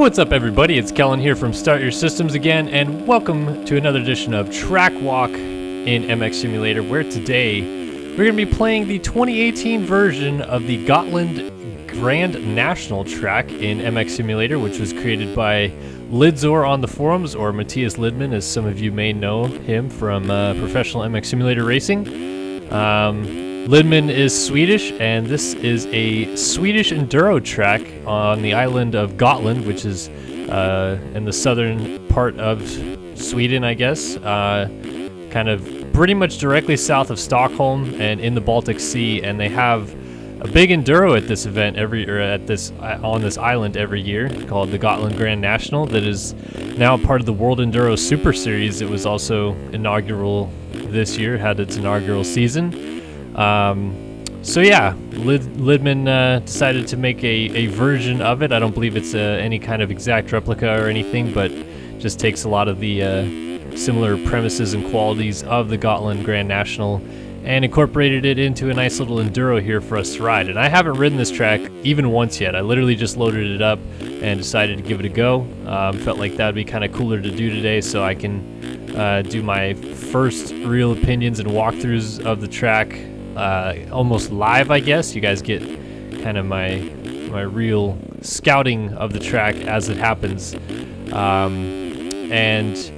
What's up, everybody? It's Kellen here from Start Your Systems again, and welcome to another edition of Track Walk in MX Simulator, where today we're going to be playing the 2018 version of the Gotland Grand National track in MX Simulator, which was created by Liddzor on the forums, or Matthias Lidman, as some of you may know him from professional MX Simulator racing. Lidman is Swedish, and this is a Swedish Enduro track on the island of Gotland, which is in the southern part of Sweden, I guess. Kind of pretty much directly south of Stockholm and in the Baltic Sea, and they have a big Enduro at this event on this island every year called the Gotland Grand National that is now part of the World Enduro Super Series. It was also inaugural this year, had its inaugural season. So yeah, Lidman decided to make a version of it. I don't believe it's any kind of exact replica or anything, but just takes a lot of the similar premises and qualities of the Gotland Grand National and incorporated it into a nice little Enduro here for us to ride. And I haven't ridden this track even once yet. I literally just loaded it up and decided to give it a go. Felt like that would be kind of cooler to do today, so I can do my first real opinions and walkthroughs of the track almost live, I guess. You guys get kind of my real scouting of the track as it happens. And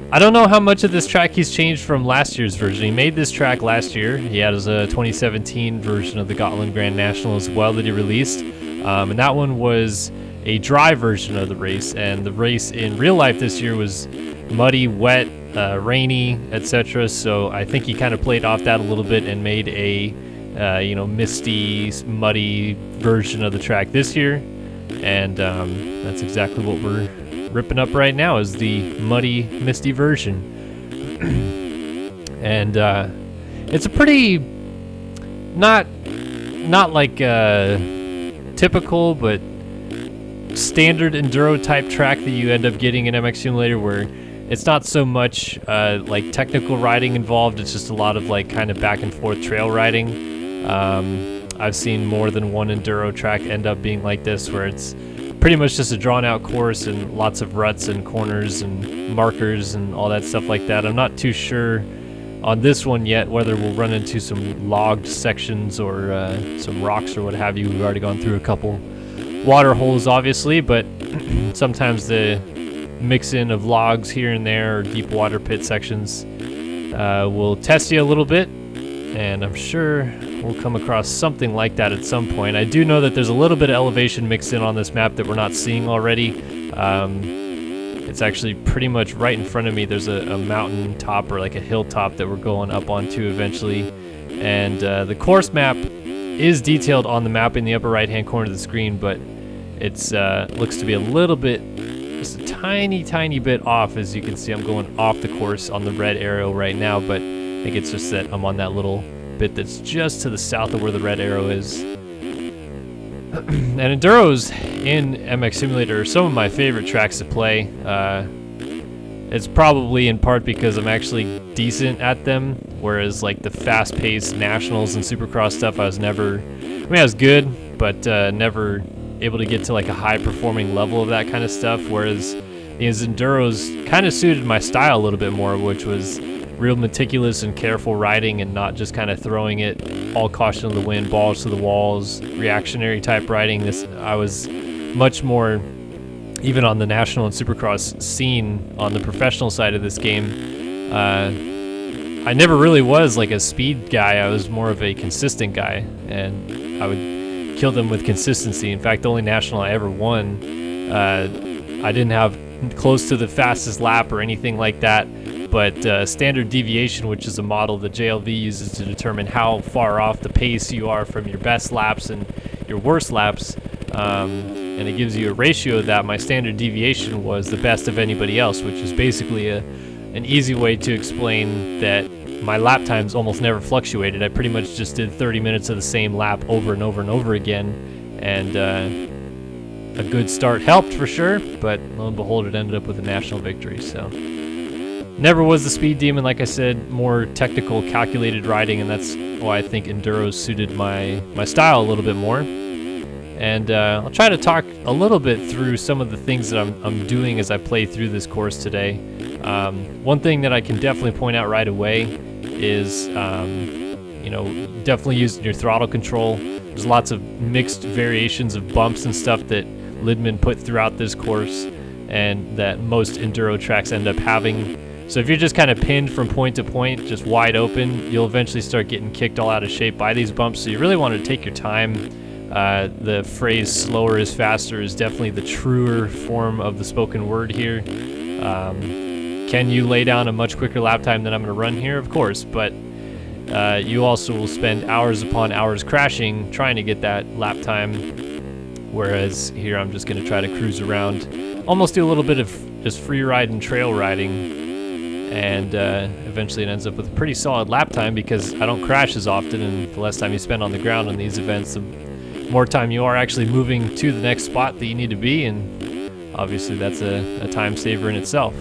I don't know how much of this track he's changed from last year's version. He made this track last year. He had his 2017 version of the Gotland Grand National as well that he released. And that one was a dry version of the race. And the race in real life this year was muddy, wet, rainy, etc. So I think he kind of played off that a little bit and made a misty, muddy version of the track this year. And that's exactly what we're ripping up right now, is the muddy, misty version. And it's a pretty not like typical but standard Enduro type track that you end up getting in MX Simulator, where it's not so much like technical riding involved. It's just a lot of like kind of back and forth trail riding. I've seen more than one Enduro track end up being like this, where it's pretty much just a drawn out course and lots of ruts and corners and markers and all that stuff like that. I'm not too sure on this one yet whether we'll run into some logged sections or some rocks or what have you. We've already gone through a couple water holes, obviously, but sometimes the mix-in of logs here and there or deep water pit sections will test you a little bit, and I'm sure we'll come across something like that at some point. I do know that there's a little bit of elevation mixed in on this map that we're not seeing already. It's actually pretty much right in front of me. There's a mountain top or like a hilltop that we're going up onto eventually, and the course map is detailed on the map in the upper right hand corner of the screen, but it's looks to be a little bit, just a tiny bit off. As you can see, I'm going off the course on the red arrow right now, but I think it's just that I'm on that little bit that's just to the south of where the red arrow is. And Enduros in MX Simulator are some of my favorite tracks to play. It's probably in part because I'm actually decent at them, whereas like the fast-paced nationals and supercross stuff, I was good, but never able to get to like a high-performing level of that kind of stuff, whereas these Enduros kind of suited my style a little bit more, which was real meticulous and careful riding and not just kind of throwing it all caution to the wind, balls to the walls, reactionary type riding. I was much more, even on the national and supercross scene on the professional side of this game, I never really was like a speed guy. I was more of a consistent guy, and I would kill them with consistency. In fact, the only national I ever won, I didn't have close to the fastest lap or anything like that, but standard deviation, which is a model that JLV uses to determine how far off the pace you are from your best laps and your worst laps, and it gives you a ratio of that. My standard deviation was the best of anybody else, which is basically an easy way to explain that my lap times almost never fluctuated. I pretty much just did 30 minutes of the same lap over and over and over again, and a good start helped for sure, but lo and behold, it ended up with a national victory. So never was the speed demon, like I said, more technical, calculated riding, and that's why I think Enduros suited my style a little bit more. And I'll try to talk a little bit through some of the things that I'm doing as I play through this course today. One thing that I can definitely point out right away is, you know, definitely using your throttle control. There's lots of mixed variations of bumps and stuff that Lidman put throughout this course, and that most enduro tracks end up having. So if you're just kind of pinned from point to point, just wide open, you'll eventually start getting kicked all out of shape by these bumps. So you really want to take your time. The phrase slower is faster is definitely the truer form of the spoken word here. Can you lay down a much quicker lap time than I'm going to run here? Of course, but you also will spend hours upon hours crashing trying to get that lap time, whereas here I'm just going to try to cruise around, almost do a little bit of just free ride and trail riding, and eventually it ends up with a pretty solid lap time because I don't crash as often, and the less time you spend on the ground on these events, the more time you are actually moving to the next spot that you need to be, and obviously that's a time saver in itself.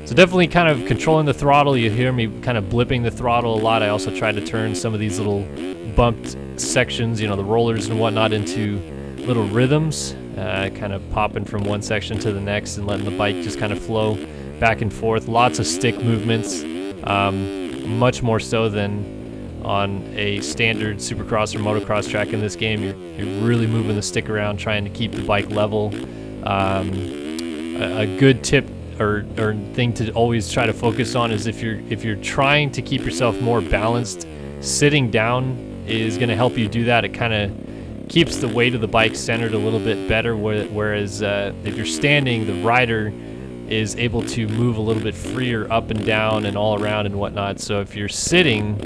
So definitely kind of controlling the throttle. You hear me kind of blipping the throttle a lot. I also try to turn some of these little bumped sections, you know, the rollers and whatnot, into little rhythms, kind of popping from one section to the next and letting the bike just kind of flow back and forth. Lots of stick movements, much more so than on a standard supercross or motocross track. In this game, you're really moving the stick around, trying to keep the bike level. A good tip or thing to always try to focus on is if you're trying to keep yourself more balanced, sitting down is going to help you do that. It kind of keeps the weight of the bike centered a little bit better, whereas if you're standing, the rider is able to move a little bit freer up and down and all around and whatnot. So if you're sitting,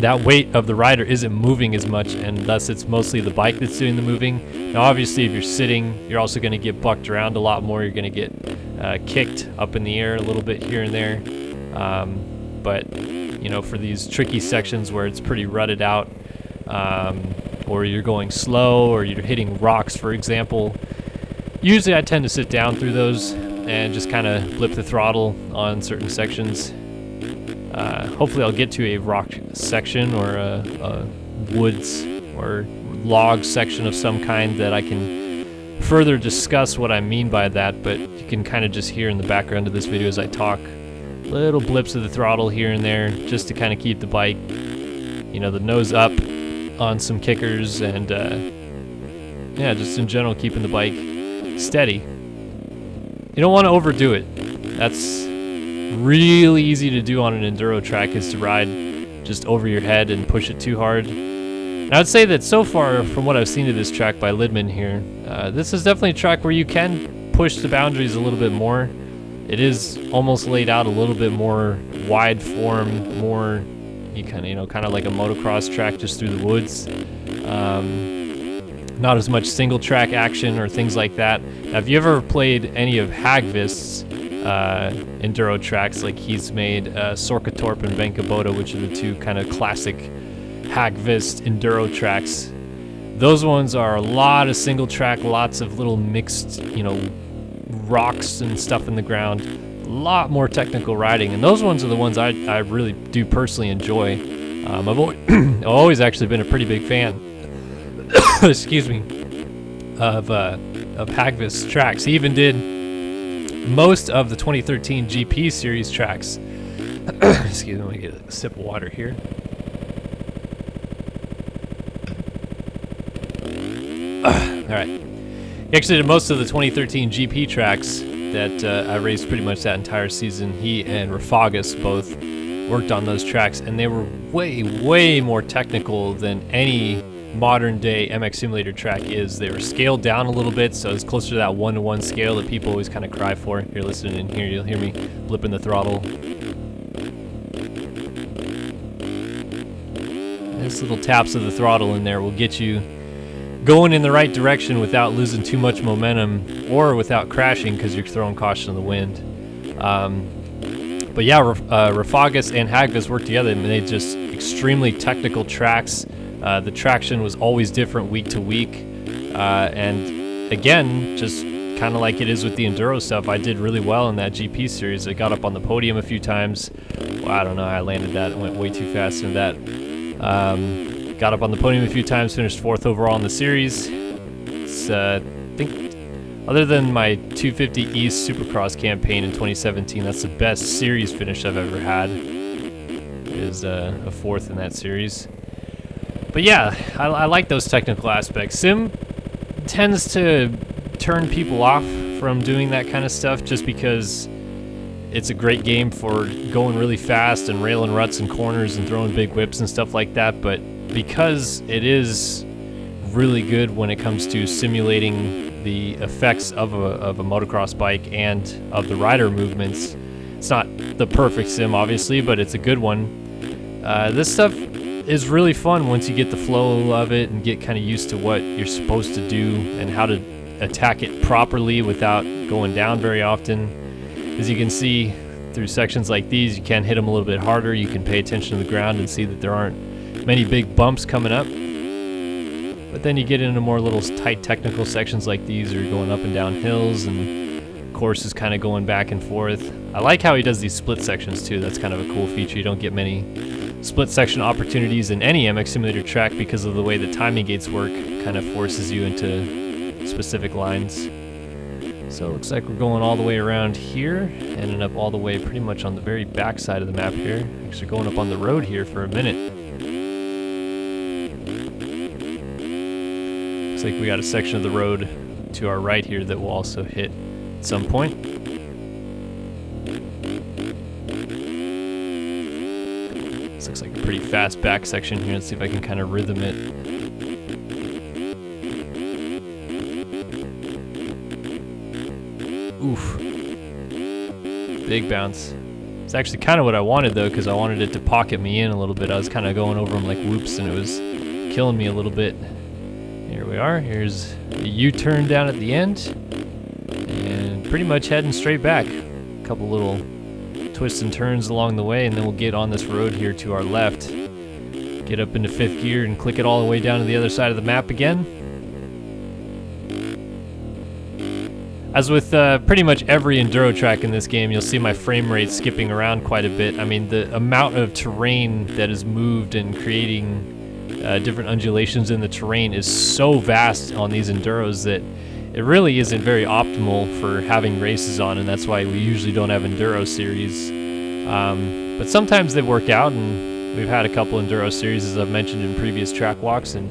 that weight of the rider isn't moving as much, and thus it's mostly the bike that's doing the moving. Now obviously if you're sitting, you're also going to get bucked around a lot more. You're going to get kicked up in the air a little bit here and there. But you know, for these tricky sections where it's pretty rutted out, or you're going slow, or you're hitting rocks, for example, usually I tend to sit down through those and just kind of blip the throttle on certain sections. Hopefully I'll get to a rock section or a woods or log section of some kind that I can further discuss what I mean by that, but you can kind of just hear in the background of this video as I talk little blips of the throttle here and there just to kind of keep the bike, you know, the nose up on some kickers, and yeah, just in general keeping the bike steady. You don't want to overdo it. That's really easy to do on an enduro track, is to ride just over your head and push it too hard. And I would say that so far from what I've seen of this track by Lidman here, this is definitely a track where you can push the boundaries a little bit more. It is almost laid out a little bit more wide form, more you kind of like a motocross track just through the woods. Not as much single track action or things like that. Now, have you ever played any of Hagvist's enduro tracks? Like he's made Sorkatorp and Venkaboda, which are the two kind of classic Hagvist enduro tracks. Those ones are a lot of single track, lots of little mixed, you know, rocks and stuff in the ground. A lot more technical riding, and those ones are the ones I really do personally enjoy. I've always actually been a pretty big fan excuse me, of Hagvist's tracks. He even did most of the 2013 GP series tracks. Excuse me, let me get a sip of water here. Alright. He actually did most of the 2013 GP tracks that I raced pretty much that entire season. He and Rafagas both worked on those tracks, and they were way, way more technical than any modern day MX Simulator track is. They were scaled down a little bit, so it's closer to that 1-to-1 scale that people always kind of cry for. If you're listening in here, you'll hear me blipping the throttle. Nice little taps of the throttle in there will get you going in the right direction without losing too much momentum or without crashing because you're throwing caution to the wind. But yeah, Rafagas and Hagvist worked together and made just extremely technical tracks. The traction was always different week to week, and again, just kind of like it is with the enduro stuff, I did really well in that GP series. I got up on the podium a few times. Well, I don't know how I landed that. It went way too fast in that. Got up on the podium a few times, finished 4th overall in the series. It's, I think, other than my 250 East Supercross campaign in 2017, that's the best series finish I've ever had. Is a 4th in that series. But yeah, I like those technical aspects. Sim tends to turn people off from doing that kind of stuff just because it's a great game for going really fast and railing ruts and corners and throwing big whips and stuff like that, but because it is really good when it comes to simulating the effects of a motocross bike and of the rider movements, it's not the perfect sim obviously, but it's a good one. This stuff is really fun once you get the flow of it and get kind of used to what you're supposed to do and how to attack it properly without going down very often. As you can see through sections like these, you can hit them a little bit harder. You can pay attention to the ground and see that there aren't many big bumps coming up. But then you get into more little tight technical sections like these, or you're going up and down hills and courses kind of going back and forth. I like how he does these split sections too. That's kind of a cool feature. You don't get many split section opportunities in any MX Simulator track because of the way the timing gates work. Kind of forces you into specific lines. So it looks like we're going all the way around here, ending up all the way pretty much on the very back side of the map here. Actually going up on the road here for a minute. Looks like we got a section of the road to our right here that we'll also hit at some point. This looks like a pretty fast back section here. Let's see if I can kind of rhythm it. Oof. Big bounce. It's actually kind of what I wanted though, because I wanted it to pocket me in a little bit. I was kind of going over them like whoops and it was killing me a little bit. Here we are. Here's a U-turn down at the end. And pretty much heading straight back. A couple little twists and turns along the way, and then we'll get on this road here to our left. Get up into 5th gear and click it all the way down to the other side of the map again. As with pretty much every enduro track in this game, you'll see my frame rate skipping around quite a bit. I mean, the amount of terrain that is moved and creating different undulations in the terrain is so vast on these enduros that it really isn't very optimal for having races on, and that's why we usually don't have enduro series. But sometimes they work out, and we've had a couple enduro series, as I've mentioned in previous track walks, and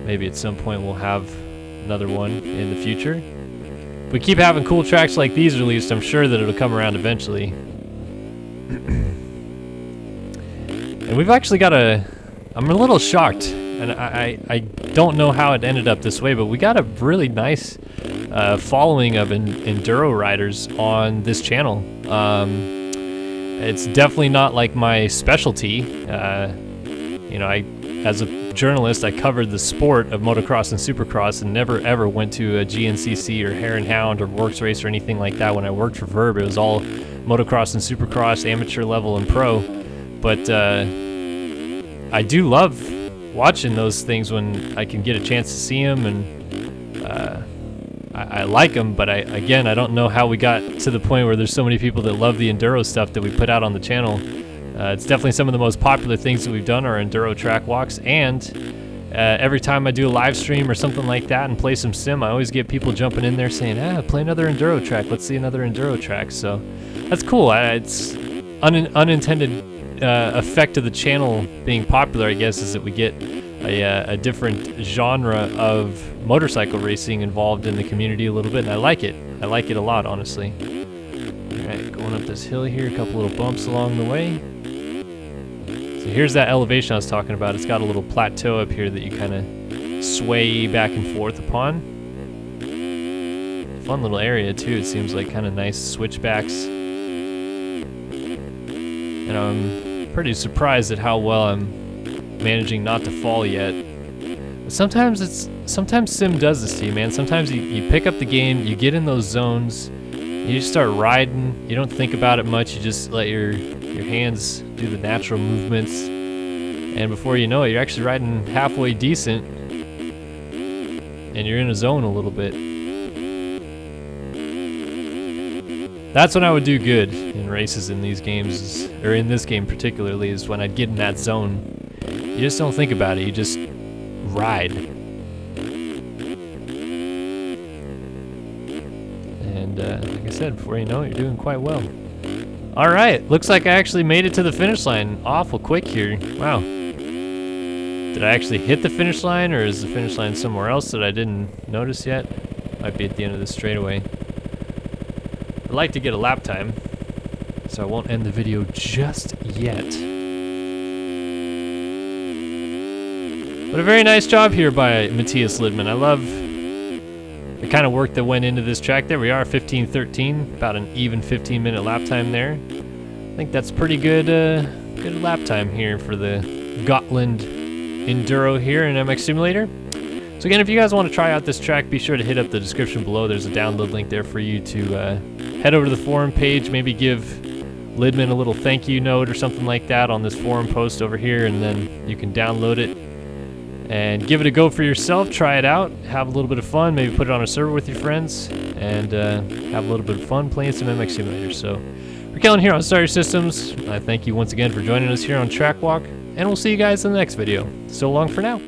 maybe at some point we'll have another one in the future. We keep having cool tracks like these released, I'm sure that it'll come around eventually. And we've actually got I'm a little shocked, and I don't know how it ended up this way, but we got a really nice following of enduro riders on this channel. It's definitely not like my specialty. You know, as a journalist, I covered the sport of motocross and supercross and never ever went to a GNCC or Hare and Hound or Works Race or anything like that when I worked for Verb. It was all motocross and supercross, amateur level and pro. But I do love watching those things when I can get a chance to see them, and I like them, but I don't know how we got to the point where there's so many people that love the enduro stuff that we put out on the channel. It's definitely some of the most popular things that we've done are enduro track walks, and every time I do a live stream or something like that and play some sim, I always get people jumping in there saying, play another enduro track, let's see another enduro track. So that's cool. It's unintended effect of the channel being popular, I guess, is that we get a different genre of motorcycle racing involved in the community a little bit, and I like it. I like it a lot, honestly. Alright, going up this hill here, a couple little bumps along the way. So here's that elevation I was talking about. It's got a little plateau up here that you kind of sway back and forth upon. Fun little area too, it seems like, kind of nice switchbacks. And I'm pretty surprised at how well I'm managing not to fall yet. But sometimes sim does this to you, man. Sometimes you pick up the game, you get in those zones, you just start riding, you don't think about it much, you just let your hands do the natural movements, and before you know it, you're actually riding halfway decent, and you're in a zone a little bit. That's when I would do good in races in these games, or in this game particularly, is when I'd get in that zone. You just don't think about it, you just ride. And like I said, before you know it, you're doing quite well. All right, looks like I actually made it to the finish line awful quick here. Wow. Did I actually hit the finish line, or is the finish line somewhere else that I didn't notice yet? Might be at the end of this straightaway. I'd like to get a lap time, so I won't end the video just yet. But a very nice job here by Matthias Lidman. I love the kind of work that went into this track. There we are, 15:13, about an even 15-minute lap time there. I think that's pretty good, good lap time here for the Gotland Enduro here in MX Simulator. So again, if you guys want to try out this track, be sure to hit up the description below. There's a download link there for you to head over to the forum page, maybe give Lidman a little thank you note or something like that on this forum post over here, and then you can download it and give it a go for yourself. Try it out, have a little bit of fun, maybe put it on a server with your friends, and have a little bit of fun playing some MX Simulator. So, for Kellen here on Star Systems, I thank you once again for joining us here on Track Walk, and we'll see you guys in the next video. So long for now.